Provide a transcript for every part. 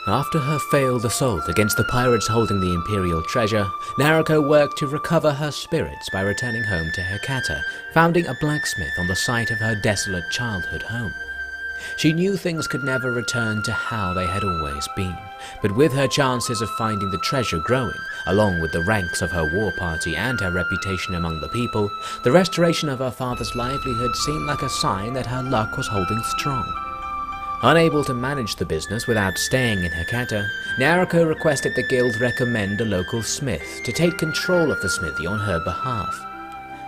After her failed assault against the pirates holding the Imperial treasure, Nariko worked to recover her spirits by returning home to Hecata, founding a blacksmith on the site of her desolate childhood home. She knew things could never return to how they had always been, but with her chances of finding the treasure growing, along with the ranks of her war party and her reputation among the people, the restoration of her father's livelihood seemed like a sign that her luck was holding strong. Unable to manage the business without staying in Hecata, Nariko requested the guild recommend a local smith to take control of the smithy on her behalf.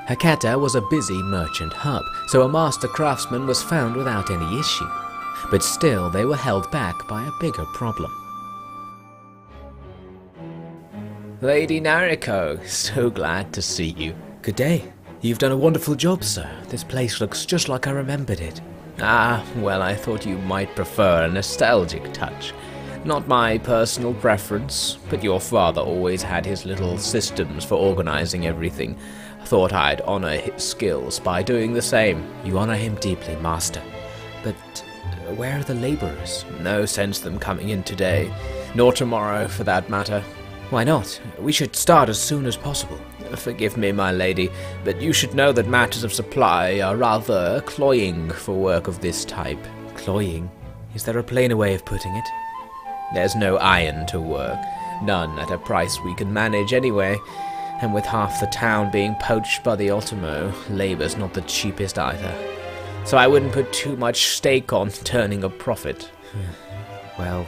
Hecata was a busy merchant hub, so a master craftsman was found without any issue. But still, they were held back by a bigger problem. Lady Nariko, so glad to see you. Good day. You've done a wonderful job, sir. This place looks just like I remembered it. Ah, well, I thought you might prefer a nostalgic touch. Not my personal preference, but your father always had his little systems for organizing everything. I thought I'd honor his skills by doing the same. You honor him deeply, master. But where are the laborers? No sense them coming in today, nor tomorrow for that matter. Why not? We should start as soon as possible. Forgive me, my lady, but you should know that matters of supply are rather cloying for work of this type. Cloying? Is there a plainer way of putting it? There's no iron to work. None at a price we can manage anyway. And with half the town being poached by the Ottomo, labor's not the cheapest either. So I wouldn't put too much stake on turning a profit. Well,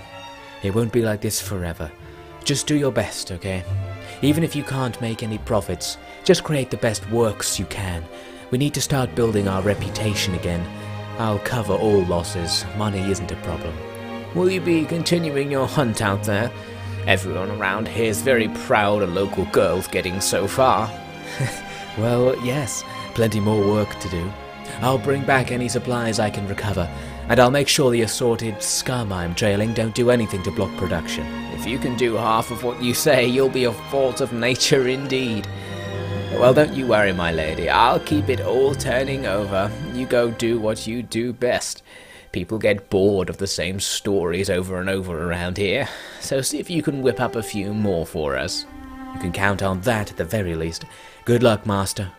it won't be like this forever. Just do your best, okay? Even if you can't make any profits, just create the best works you can. We need to start building our reputation again. I'll cover all losses. Money isn't a problem. Will you be continuing your hunt out there? Everyone around here is very proud a local girl's getting so far. Well, yes. Plenty more work to do. I'll bring back any supplies I can recover, and I'll make sure the assorted scum I'm trailing don't do anything to block production. If you can do half of what you say, you'll be a force of nature indeed. Well, don't you worry, my lady. I'll keep it all turning over. You go do what you do best. People get bored of the same stories over and over around here, so see if you can whip up a few more for us. You can count on that at the very least. Good luck, master.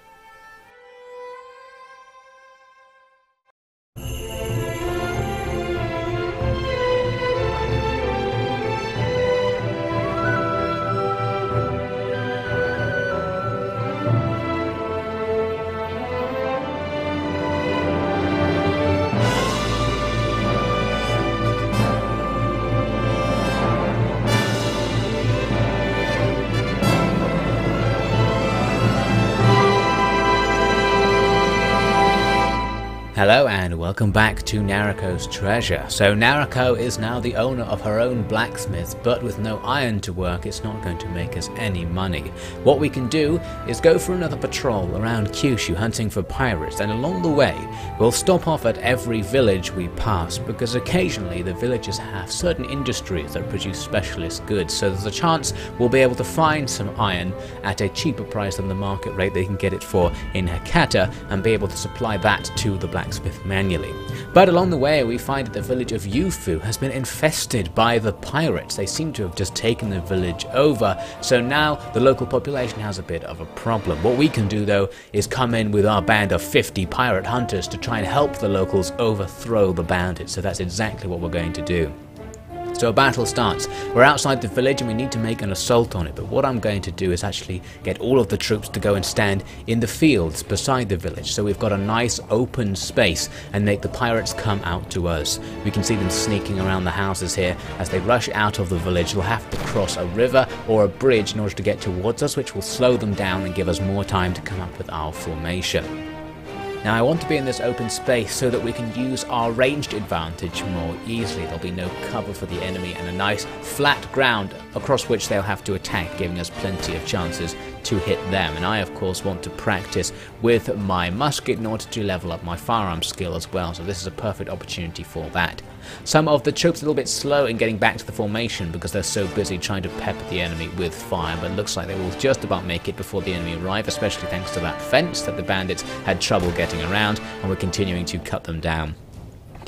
Hello and welcome back to Nariko's Treasure. So Nariko is now the owner of her own blacksmith, but with no iron to work, it's not going to make us any money. What we can do is go for another patrol around Kyushu hunting for pirates, and along the way we'll stop off at every village we pass, because occasionally the villages have certain industries that produce specialist goods, so there's a chance we'll be able to find some iron at a cheaper price than the market rate they can get it for in Hecata, and be able to supply that to the blacksmith manually. But along the way we find that the village of Yufu has been infested by the pirates. They seem to have just taken the village over, so now the local population has a bit of a problem. What we can do though is come in with our band of 50 pirate hunters to try and help the locals overthrow the bandits, so that's exactly what we're going to do. So a battle starts. We're outside the village and we need to make an assault on it, but what I'm going to do is actually get all of the troops to go and stand in the fields beside the village, so we've got a nice open space, and make the pirates come out to us. We can see them sneaking around the houses here. As they rush out of the village, they'll have to cross a river or a bridge in order to get towards us, which will slow them down and give us more time to come up with our formation. Now I want to be in this open space so that we can use our ranged advantage more easily. There'll be no cover for the enemy and a nice flat ground across which they'll have to attack, giving us plenty of chances to hit them. And I of course want to practice with my musket in order to level up my firearm skill as well, so this is a perfect opportunity for that. Some of the troops are a little bit slow in getting back to the formation because they're so busy trying to pepper the enemy with fire, but it looks like they will just about make it before the enemy arrive, especially thanks to that fence that the bandits had trouble getting around, and we're continuing to cut them down.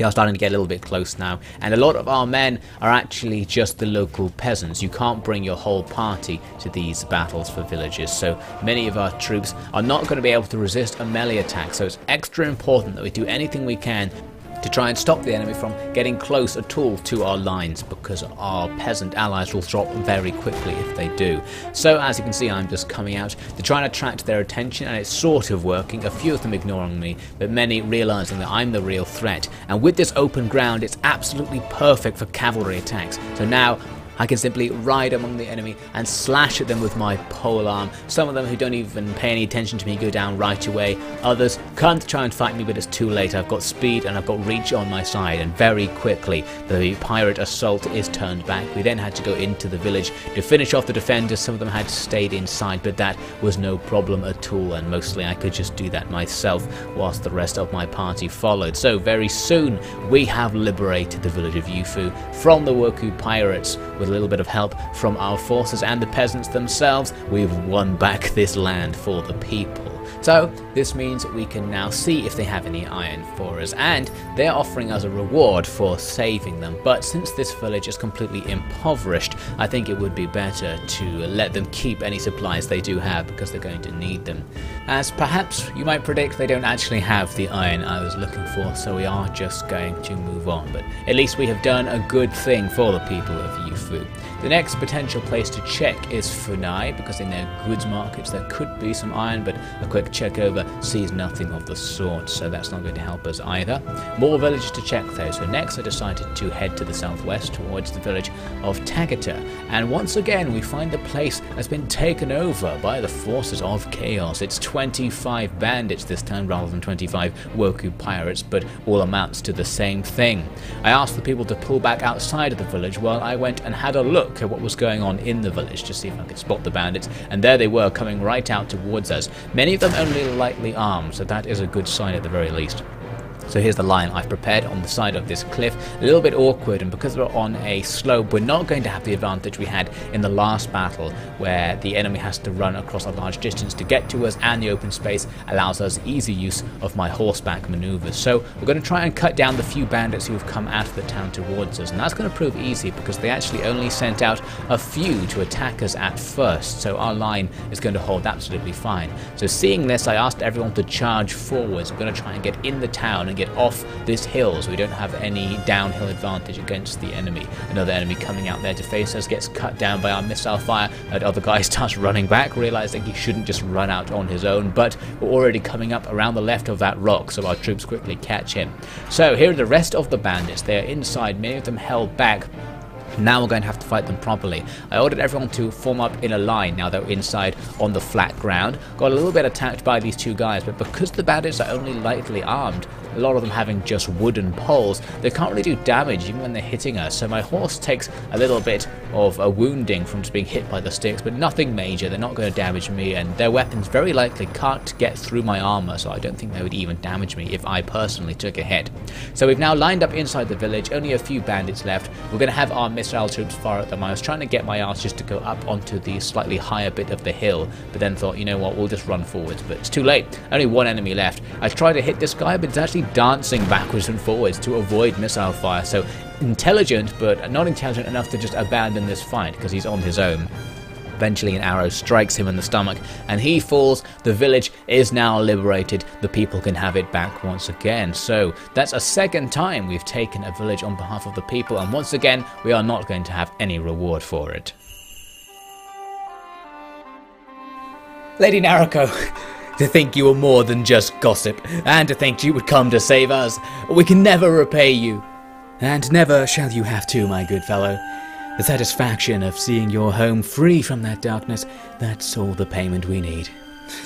They are starting to get a little bit close now, and a lot of our men are actually just the local peasants. You can't bring your whole party to these battles for villages, so many of our troops are not going to be able to resist a melee attack, so it's extra important that we do anything we can to try and stop the enemy from getting close at all to our lines, because our peasant allies will drop very quickly if they do. So as you can see, I'm just coming out to try and attract their attention, and it's sort of working, a few of them ignoring me, but many realizing that I'm the real threat. And with this open ground, it's absolutely perfect for cavalry attacks. So now I can simply ride among the enemy and slash at them with my polearm. Some of them who don't even pay any attention to me go down right away. Others come to try and fight me, but it's too late. I've got speed and I've got reach on my side, and very quickly the pirate assault is turned back. We then had to go into the village to finish off the defenders. Some of them had stayed inside, but that was no problem at all, and mostly I could just do that myself whilst the rest of my party followed. So very soon we have liberated the village of Yufu from the Wokou pirates. With a little bit of help from our forces and the peasants themselves, we've won back this land for the people. So this means we can now see if they have any iron for us, and they're offering us a reward for saving them. But since this village is completely impoverished, I think it would be better to let them keep any supplies they do have, because they're going to need them. As perhaps you might predict, they don't actually have the iron I was looking for, so we are just going to move on. But at least we have done a good thing for the people of Yufu. The next potential place to check is Funai, because in their goods markets there could be some iron, but a quick check over sees nothing of the sort, so that's not going to help us either. More villages to check though, so next I decided to head to the southwest towards the village of Tagata, and once again we find the place has been taken over by the forces of chaos. It's 25 bandits this time rather than 25 Wokou pirates, but all amounts to the same thing. I asked the people to pull back outside of the village while I went and had a look at what was going on in the village to see if I could spot the bandits, and there they were coming right out towards us. Many of them only lightly armed, so that is a good sign at the very least. So here's the line I've prepared on the side of this cliff, a little bit awkward, and because we're on a slope, we're not going to have the advantage we had in the last battle, where the enemy has to run across a large distance to get to us, and the open space allows us easy use of my horseback maneuvers. So we're going to try and cut down the few bandits who have come out of the town towards us, and that's going to prove easy because they actually only sent out a few to attack us at first, so our line is going to hold absolutely fine. So seeing this, I asked everyone to charge forwards. We're going to try and get in the town and get off this hill so we don't have any downhill advantage against the enemy. Another enemy coming out there to face us gets cut down by our missile fire, and other guy starts running back, realizing he shouldn't just run out on his own, but we're already coming up around the left of that rock, so our troops quickly catch him. So here are the rest of the bandits. They're inside, many of them held back. Now we're going to have to fight them properly. I ordered everyone to form up in a line now they're inside on the flat ground. Got a little bit attacked by these two guys, but because the bandits are only lightly armed, a lot of them having just wooden poles, they can't really do damage even when they're hitting us. So my horse takes a little bit of a wounding from just being hit by the sticks, but nothing major. They're not going to damage me, and their weapons very likely can't get through my armor, so I don't think they would even damage me if I personally took a hit. So we've now lined up inside the village, only a few bandits left. We're going to have our missile troops fire at them. I was trying to get my ass just to go up onto the slightly higher bit of the hill, but then thought, you know what, we'll just run forwards, but it's too late. Only one enemy left. I tried to hit this guy, but it's actually dancing backwards and forwards to avoid missile fire, so intelligent, but not intelligent enough to just abandon this fight because he's on his own. Eventually an arrow strikes him in the stomach and he falls. The village is now liberated. The people can have it back once again. So that's a second time we've taken a village on behalf of the people, and once again we are not going to have any reward for it. Lady Nariko, to think you were more than just gossip, and to think you would come to save us. We can never repay you. And never shall you have to, my good fellow. The satisfaction of seeing your home free from that darkness, that's all the payment we need.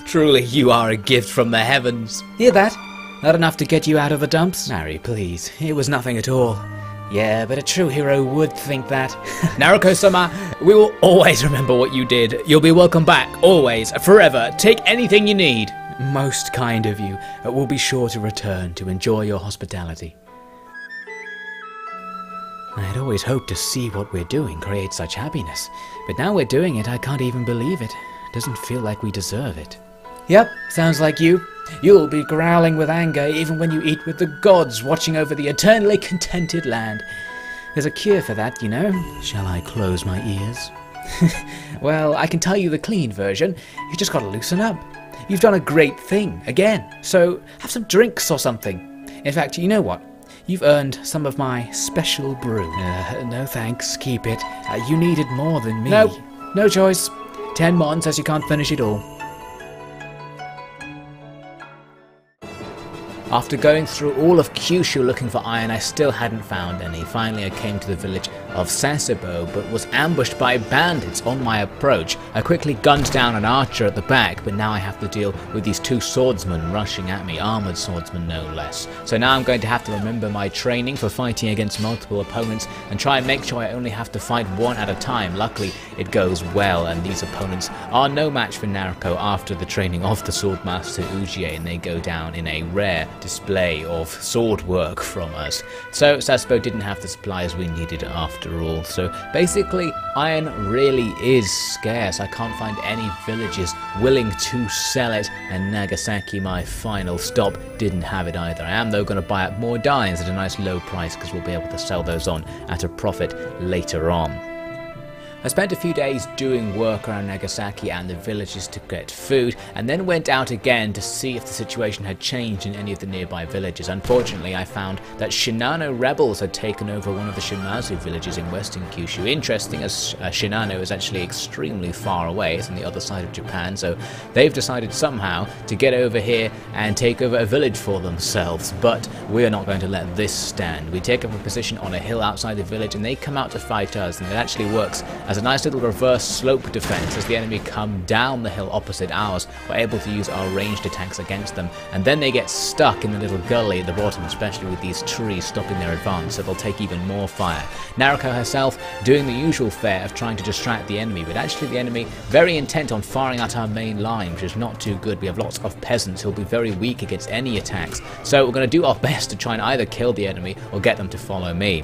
Truly, you are a gift from the heavens. Hear that? Not enough to get you out of the dumps? Mary, please, it was nothing at all. Yeah, but a true hero would think that. Nariko-sama, we will always remember what you did. You'll be welcome back, always, forever. Take anything you need. Most kind of you. We'll be sure to return to enjoy your hospitality. I had always hoped to see what we're doing create such happiness, but now we're doing it, I can't even believe it. Doesn't feel like we deserve it. Yep, sounds like you. You'll be growling with anger even when you eat with the gods watching over the eternally contented land. There's a cure for that, you know. Shall I close my ears? Well, I can tell you the clean version. You just gotta loosen up. You've done a great thing, again, so have some drinks or something. In fact, you know what? You've earned some of my special brew. No thanks, keep it. You needed more than me. No, no choice. 10 Mon says you can't finish it all. After going through all of Kyushu looking for iron, I still hadn't found any. Finally I came to the village of Sasebo, but was ambushed by bandits on my approach. I quickly gunned down an archer at the back, but now I have to deal with these two swordsmen rushing at me, armoured swordsmen no less. So now I'm going to have to remember my training for fighting against multiple opponents and try and make sure I only have to fight one at a time. Luckily it goes well, and these opponents are no match for Naruko after the training of the Swordmaster Ujiie, and they go down in a rare display of sword work from us. So Sasebo didn't have the supplies we needed after all. So basically iron really is scarce. I can't find any villages willing to sell it, and Nagasaki, my final stop, didn't have it either. I am though going to buy up more diamonds at a nice low price because we'll be able to sell those on at a profit later on. I spent a few days doing work around Nagasaki and the villages to get food, and then went out again to see if the situation had changed in any of the nearby villages. Unfortunately, I found that Shinano rebels had taken over one of the Shimazu villages in western Kyushu. Interesting, as Shinano is actually extremely far away, it's on the other side of Japan, so they've decided somehow to get over here and take over a village for themselves. But we are not going to let this stand. We take up a position on a hill outside the village, and they come out to fight us, and it actually works as a nice little reverse slope defense. As the enemy come down the hill opposite ours, we're able to use our ranged attacks against them, and then they get stuck in the little gully at the bottom, especially with these trees stopping their advance, so they'll take even more fire. Naruko herself doing the usual fare of trying to distract the enemy, but actually the enemy very intent on firing at our main line, which is not too good. We have lots of peasants who'll be very weak against any attacks, so we're going to do our best to try and either kill the enemy or get them to follow me.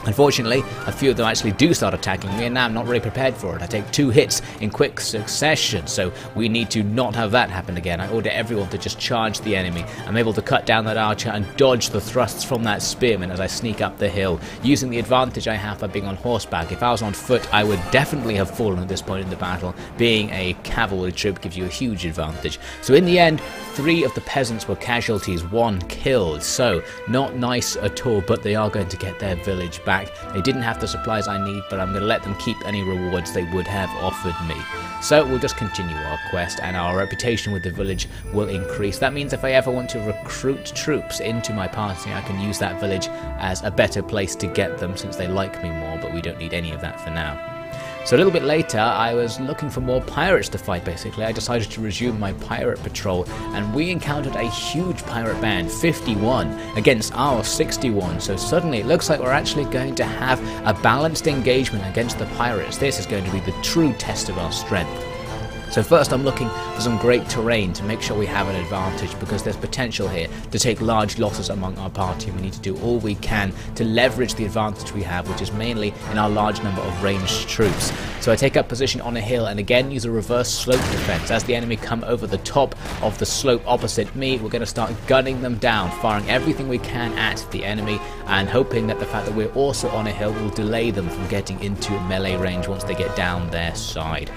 Unfortunately, a few of them actually do start attacking me, and now I'm not really prepared for it. I take 2 hits in quick succession, so we need to not have that happen again. I order everyone to just charge the enemy. I'm able to cut down that archer and dodge the thrusts from that spearman as I sneak up the hill, using the advantage I have by being on horseback. If I was on foot, I would definitely have fallen at this point in the battle. Being a cavalry troop gives you a huge advantage. So in the end, 3 of the peasants were casualties, 1 killed. So not nice at all, but they are going to get their village back. They didn't have the supplies I need, but I'm going to let them keep any rewards they would have offered me. So we'll just continue our quest, and our reputation with the village will increase. That means if I ever want to recruit troops into my party, I can use that village as a better place to get them, since they like me more, but we don't need any of that for now. So a little bit later, I was looking for more pirates to fight basically. I decided to resume my pirate patrol, and we encountered a huge pirate band, 51, against our 61. So suddenly it looks like we're actually going to have a balanced engagement against the pirates. This is going to be the true test of our strength. So first I'm looking for some great terrain to make sure we have an advantage, because there's potential here to take large losses among our party, and we need to do all we can to leverage the advantage we have, which is mainly in our large number of ranged troops. So I take up position on a hill and again use a reverse slope defense. As the enemy come over the top of the slope opposite me, we're going to start gunning them down, firing everything we can at the enemy, and hoping that the fact that we're also on a hill will delay them from getting into melee range once they get down their side.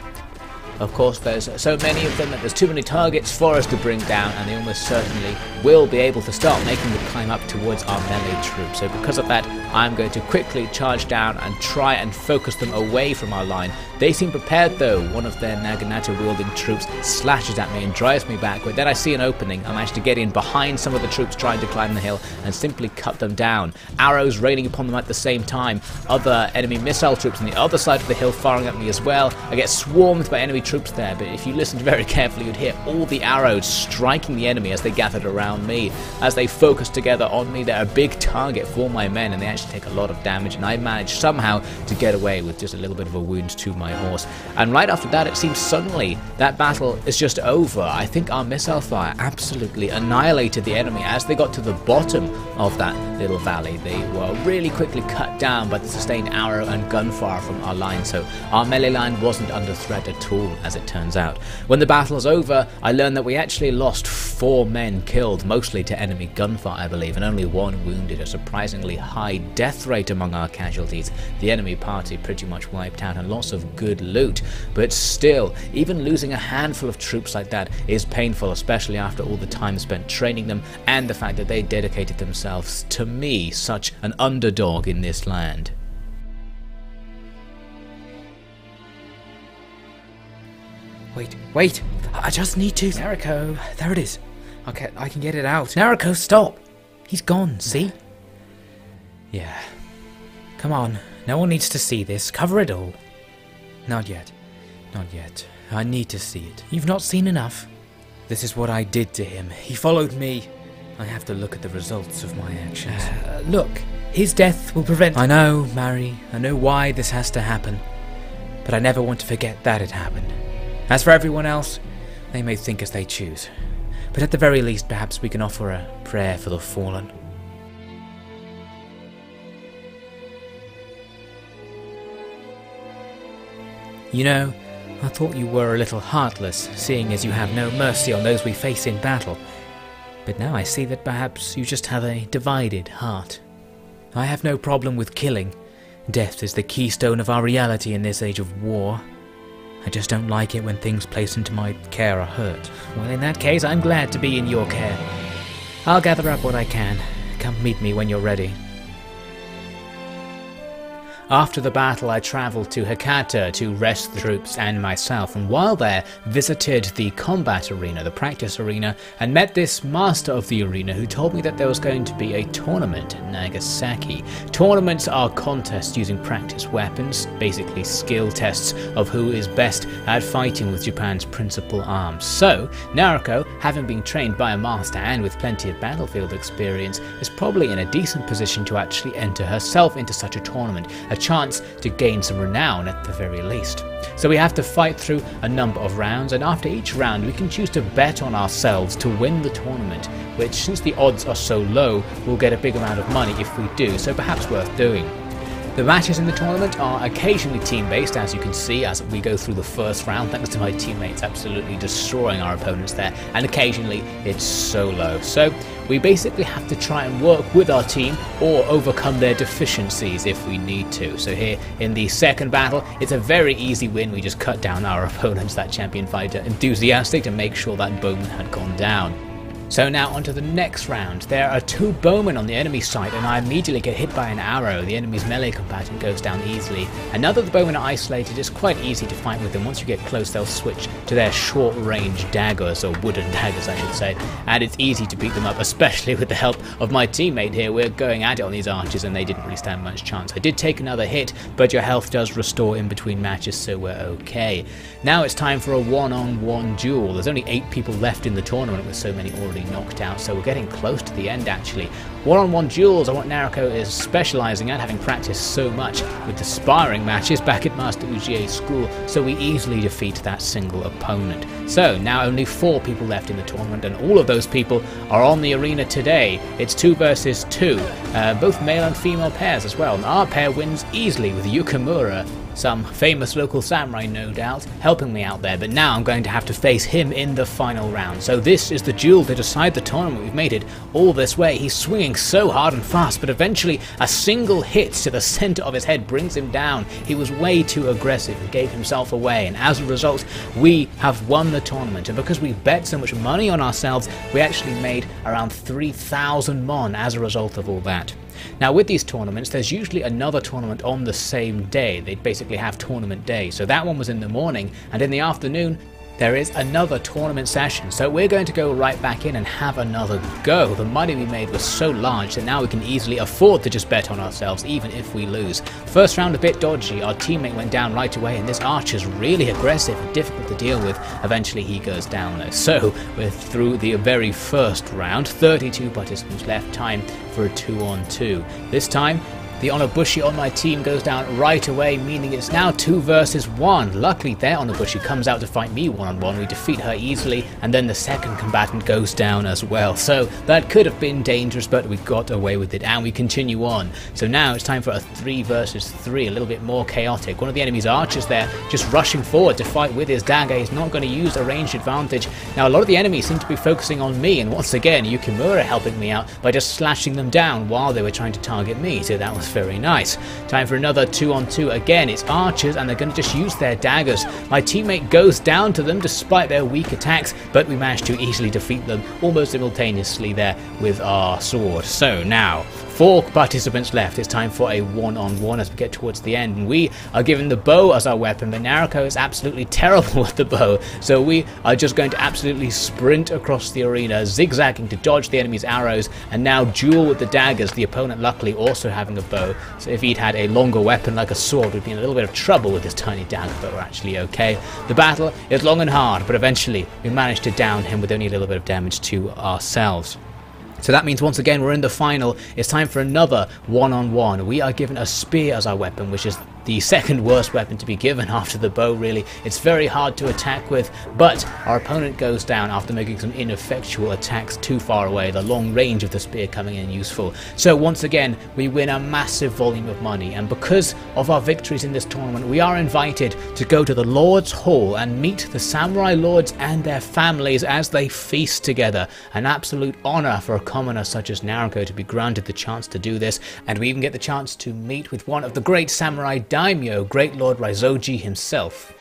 Of course, there's so many of them that there's too many targets for us to bring down, and they almost certainly will be able to start making the climb up towards our melee troops. So because of that, I'm going to quickly charge down and try and focus them away from our line. They seem prepared though. One of their Naginata wielding troops slashes at me and drives me back, but then I see an opening. I manage to get in behind some of the troops trying to climb the hill and simply cut them down. Arrows raining upon them at the same time. Other enemy missile troops on the other side of the hill firing at me as well. I get swarmed by enemy troops there, but if you listened very carefully, you'd hear all the arrows striking the enemy as they gathered around me. As they focus together on me, they're a big target for my men, and they actually take a lot of damage, and I managed somehow to get away with just a little bit of a wound to my horse. And right after that, it seems suddenly that battle is just over. I think our missile fire absolutely annihilated the enemy. As they got to the bottom of that little valley, they were really quickly cut down by the sustained arrow and gunfire from our line, so our melee line wasn't under threat at all. battle, as it turns out. When the battle's over, I learned that we actually lost 4 men killed, mostly to enemy gunfire I believe, and only 1 wounded, a surprisingly high death rate among our casualties. The enemy party pretty much wiped out and lots of good loot, but still, even losing a handful of troops like that is painful, especially after all the time spent training them and the fact that they dedicated themselves to me, such an underdog in this land. Wait, I just need to... Nariko, There it is. Okay, I can get it out. Nariko, stop! He's gone, see? Yeah. Come on, no one needs to see this. Cover it all. Not yet. Not yet. I need to see it. You've not seen enough. This is what I did to him. He followed me. I have to look at the results of my actions. Look, his death will prevent... I know, Mary. I know why this has to happen. But I never want to forget that it happened. As for everyone else, they may think as they choose. But at the very least, perhaps we can offer a prayer for the fallen. You know, I thought you were a little heartless, seeing as you have no mercy on those we face in battle. But now I see that perhaps you just have a divided heart. I have no problem with killing. Death is the keystone of our reality in this age of war. I just don't like it when things placed into my care are hurt. Well, in that case, I'm glad to be in your care. I'll gather up what I can. Come meet me when you're ready. After the battle, I travelled to Hakata to rest the troops and myself, and while there, visited the combat arena, the practice arena, and met this master of the arena who told me that there was going to be a tournament in Nagasaki. Tournaments are contests using practice weapons, basically skill tests of who is best at fighting with Japan's principal arms. So, Nariko, having been trained by a master and with plenty of battlefield experience, is probably in a decent position to actually enter herself into such a tournament, a chance to gain some renown at the very least. So we have to fight through a number of rounds, and after each round we can choose to bet on ourselves to win the tournament, which, since the odds are so low, we'll get a big amount of money if we do, so perhaps worth doing. The matches in the tournament are occasionally team-based, as you can see as we go through the first round, thanks to my teammates absolutely destroying our opponents there, and occasionally it's solo. So we basically have to try and work with our team or overcome their deficiencies if we need to. So here in the second battle, it's a very easy win. We just cut down our opponents, that champion fighter enthusiastic, to make sure that bowman had gone down. So now onto the next round. There are 2 bowmen on the enemy side, and I immediately get hit by an arrow. The enemy's melee combatant goes down easily. And now that the bowmen are isolated, it's quite easy to fight with them. Once you get close, they'll switch to their short-range daggers, or wooden daggers I should say, and it's easy to beat them up, especially with the help of my teammate here. We're going at it on these archers, and they didn't really stand much chance. I did take another hit, but your health does restore in between matches, so we're okay. Now it's time for a one-on-one duel. There's only 8 people left in the tournament, with so many already knocked out, so we're getting close to the end actually. One-on-one duels are what Nariko is specialising at, having practiced so much with the sparring matches back at Master Ujie's school, so we easily defeat that single opponent. So now only 4 people left in the tournament, and all of those people are on the arena today. It's 2 versus 2, both male and female pairs as well, and our pair wins easily with Yukimura, some famous local samurai no doubt, helping me out there, but now I'm going to have to face him in the final round. So this is the duel to decide the tournament. We've made it all this way. He's swinging so hard and fast, but eventually a single hit to the center of his head brings him down. He was way too aggressive and gave himself away, and as a result we have won the tournament. And because we bet so much money on ourselves, we actually made around 3,000 mon as a result of all that. Now with these tournaments, there's usually another tournament on the same day. They basically have tournament day. So that one was in the morning, and in the afternoon there is another tournament session. So we're going to go right back in and have another go. The money we made was so large that now we can easily afford to just bet on ourselves even if we lose. First round a bit dodgy. Our teammate went down right away, and this archer's really aggressive and difficult to deal with. Eventually he goes down though. So we're through the very first round. 32 participants left, time for a 2-on-2. This time The Onobushi on my team goes down right away, meaning it's now 2 versus 1. Luckily their Onobushi comes out to fight me one-on-one. We defeat her easily, and then the second combatant goes down as well. So that could have been dangerous, but we got away with it, and we continue on. So now it's time for a 3 versus 3, a little bit more chaotic. One of the enemy's archers there just rushing forward to fight with his dagger. He's not going to use a ranged advantage. Now a lot of the enemies seem to be focusing on me, and once again Yukimura helping me out by just slashing them down while they were trying to target me, so that was very nice. Time for another 2-on-2. Again, it's archers, and they're going to just use their daggers. My teammate goes down to them despite their weak attacks, but we managed to easily defeat them almost simultaneously there with our sword. So now 4 participants left. It's time for a 1-on-1 as we get towards the end, and we are given the bow as our weapon, but Naruko is absolutely terrible with the bow, so we are just going to absolutely sprint across the arena, zigzagging to dodge the enemy's arrows, and now duel with the daggers, the opponent luckily also having a bow, so if he'd had a longer weapon like a sword, we'd be in a little bit of trouble with this tiny dagger, but we're actually okay. The battle is long and hard, but eventually we managed to down him with only a little bit of damage to ourselves. So that means once again we're in the final. It's time for another 1-on-1. We are given a spear as our weapon, which is the second worst weapon to be given after the bow, really. It's very hard to attack with, but our opponent goes down after making some ineffectual attacks too far away, the long range of the spear coming in useful. So once again, we win a massive volume of money, and because of our victories in this tournament, we are invited to go to the Lord's Hall and meet the Samurai Lords and their families as they feast together. An absolute honor for a commoner such as Naruko to be granted the chance to do this, and we even get the chance to meet with one of the great samurai daimyo, Great Lord Raizoji himself.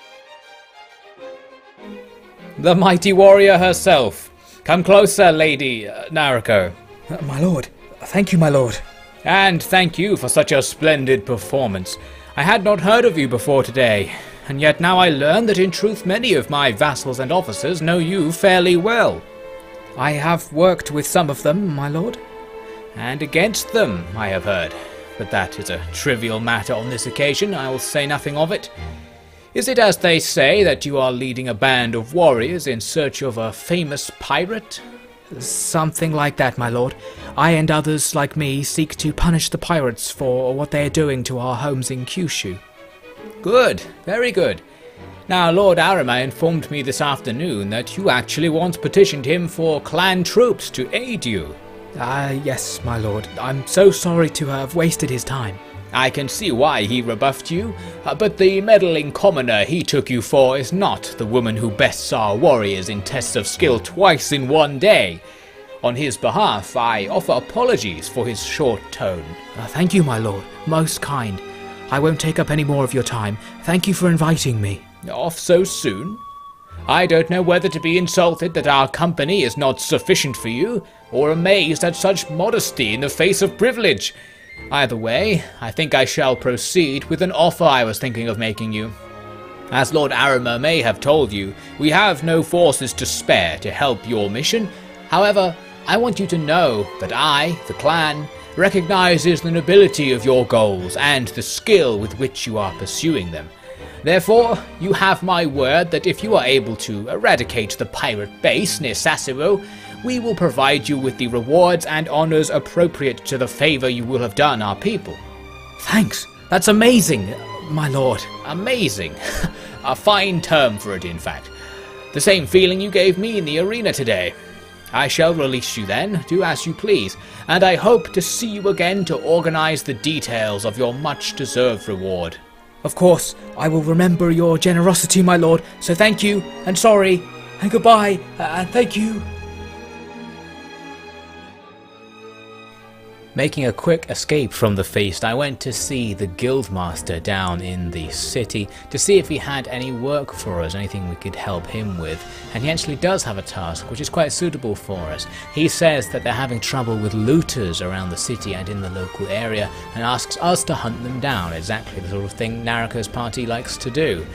The mighty warrior herself. Come closer, Lady Naruko. My lord. Thank you, my lord. And thank you for such a splendid performance. I had not heard of you before today, and yet now I learn that in truth many of my vassals and officers know you fairly well. I have worked with some of them, my lord. And against them, I have heard. But that is a trivial matter on this occasion. I will say nothing of it. Is it as they say that you are leading a band of warriors in search of a famous pirate? Something like that, my lord. I and others like me seek to punish the pirates for what they are doing to our homes in Kyushu. Good, very good. Now, Lord Arima informed me this afternoon that you actually once petitioned him for clan troops to aid you. Yes, my lord. I'm so sorry to have wasted his time. I can see why he rebuffed you, but the meddling commoner he took you for is not the woman who best saw warriors in tests of skill twice in one day. On his behalf, I offer apologies for his short tone. Thank you, my lord. Most kind. I won't take up any more of your time. Thank you for inviting me. Off so soon? I don't know whether to be insulted that our company is not sufficient for you, or amazed at such modesty in the face of privilege. Either way, I think I shall proceed with an offer I was thinking of making you. As Lord Arima may have told you, we have no forces to spare to help your mission. However, I want you to know that I, the clan, recognizes the nobility of your goals and the skill with which you are pursuing them. Therefore, you have my word that if you are able to eradicate the pirate base near Sasebo, we will provide you with the rewards and honors appropriate to the favor you will have done our people. Thanks. That's amazing, my lord. Amazing. A fine term for it, in fact. The same feeling you gave me in the arena today. I shall release you then, do as you please, and I hope to see you again to organize the details of your much-deserved reward. Of course, I will remember your generosity, my lord, so thank you, and sorry, and goodbye, and thank you. Making a quick escape from the feast, I went to see the guildmaster down in the city to see if he had any work for us, anything we could help him with, and he actually does have a task which is quite suitable for us. He says that they're having trouble with looters around the city and in the local area and asks us to hunt them down, exactly the sort of thing Naruko's party likes to do.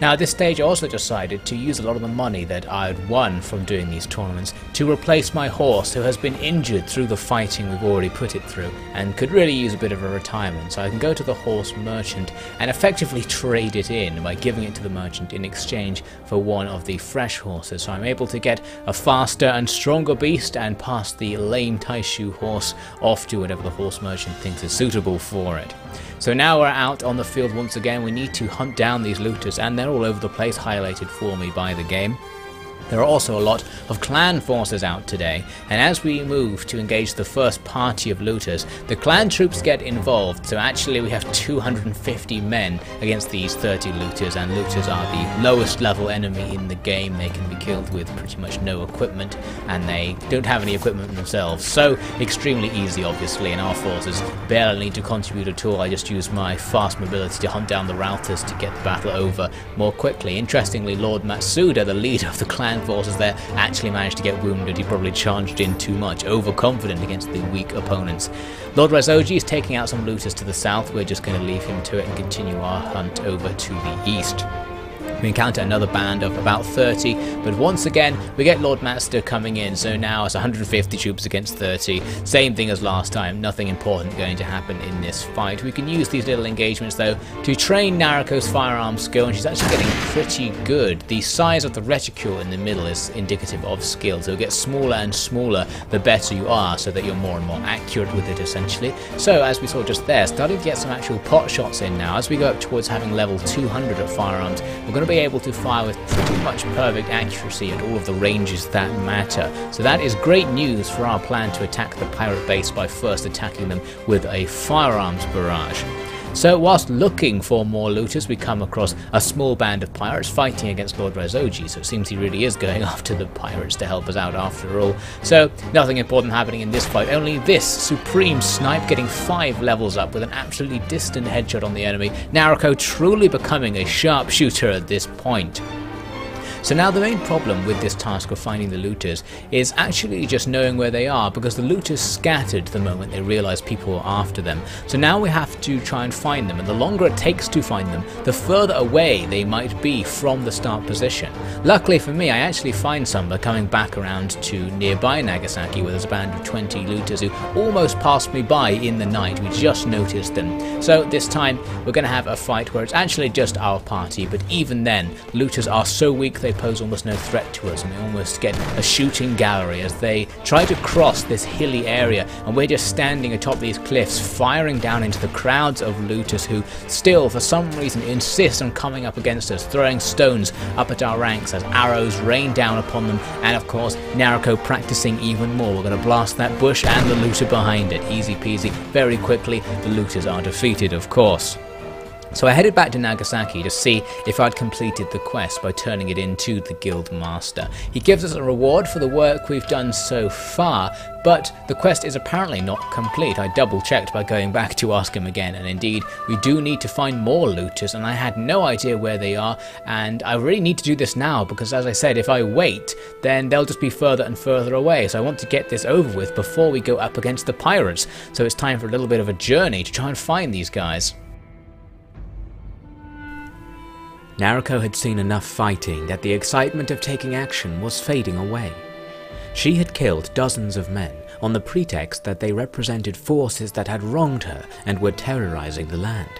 Now at this stage I also decided to use a lot of the money that I had won from doing these tournaments to replace my horse, who has been injured through the fighting we've already put it through and could really use a bit of a retirement. So I can go to the horse merchant and effectively trade it in by giving it to the merchant in exchange for one of the fresh horses. So I'm able to get a faster and stronger beast and pass the lame Taishu horse off to whatever the horse merchant thinks is suitable for it. So now we're out on the field once again. We need to hunt down these looters, and they're all over the place, highlighted for me by the game. There are also a lot of clan forces out today, and as we move to engage the first party of looters, the clan troops get involved. So actually we have 250 men against these 30 looters, and looters are the lowest level enemy in the game. They can be killed with pretty much no equipment, and they don't have any equipment themselves, so extremely easy obviously, and our forces barely need to contribute at all. I just use my fast mobility to hunt down the routers to get the battle over more quickly. Interestingly, Lord Matsuda, the leader of the clan forces there, actually managed to get wounded. He probably charged in too much, overconfident against the weak opponents. Lord Raizoji is taking out some looters to the south. We're just going to leave him to it and continue our hunt over to the east. We encounter another band of about 30, but once again we get Lord Matsuda coming in, so now it's 150 troops against 30, same thing as last time, nothing important going to happen in this fight. We can use these little engagements though to train Nariko's firearms skill, and she's actually getting pretty good. The size of the reticule in the middle is indicative of skill, so it gets smaller and smaller the better you are, so that you're more and more accurate with it essentially. So as we saw just there, starting to get some actual pot shots in now. As we go up towards having level 200 at firearms, we're going to be able to fire with pretty much perfect accuracy at all of the ranges that matter. So that is great news for our plan to attack the pirate base by first attacking them with a firearms barrage. So whilst looking for more looters, we come across a small band of pirates fighting against Lord Raizoji, so it seems he really is going after the pirates to help us out after all. So nothing important happening in this fight, only this supreme snipe getting 5 levels up with an absolutely distant headshot on the enemy. Nariko truly becoming a sharpshooter at this point. So now the main problem with this task of finding the looters is actually just knowing where they are, because the looters scattered the moment they realise people are after them. So now we have to try and find them, and the longer it takes to find them, the further away they might be from the start position. Luckily for me, I actually find some by coming back around to nearby Nagasaki, where there's a band of 20 looters who almost passed me by in the night. We just noticed them. So this time we're going to have a fight where it's actually just our party, but even then, looters are so weak they pose almost no threat to us, and we almost get a shooting gallery as they try to cross this hilly area, and we're just standing atop these cliffs firing down into the crowds of looters who still for some reason insist on coming up against us, throwing stones up at our ranks as arrows rain down upon them, and of course Nariko practicing even more. We're going to blast that bush and the looter behind it, easy peasy. Very quickly the looters are defeated, of course. So I headed back to Nagasaki to see if I'd completed the quest by turning it in to the Guild Master. He gives us a reward for the work we've done so far, but the quest is apparently not complete. I double checked by going back to ask him again, and indeed we do need to find more looters, and I had no idea where they are, and I really need to do this now because, as I said, if I wait then they'll just be further and further away. So I want to get this over with before we go up against the pirates. So it's time for a little bit of a journey to try and find these guys. Nariko had seen enough fighting that the excitement of taking action was fading away. She had killed dozens of men on the pretext that they represented forces that had wronged her and were terrorizing the land.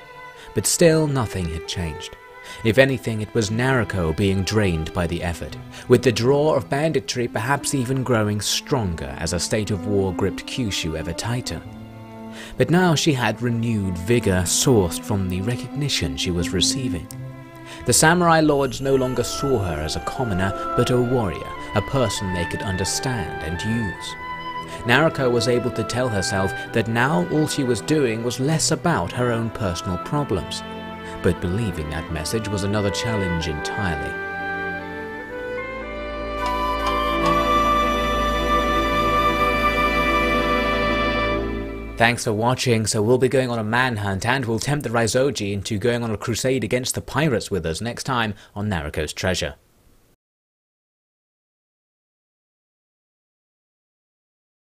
But still nothing had changed. If anything, it was Nariko being drained by the effort, with the draw of banditry perhaps even growing stronger as a state of war gripped Kyushu ever tighter. But now she had renewed vigor sourced from the recognition she was receiving. The samurai lords no longer saw her as a commoner, but a warrior, a person they could understand and use. Nariko was able to tell herself that now all she was doing was less about her own personal problems. But believing that message was another challenge entirely. Thanks for watching. So we'll be going on a manhunt, and we'll tempt the Raizoji into going on a crusade against the pirates with us next time on Nariko's Treasure.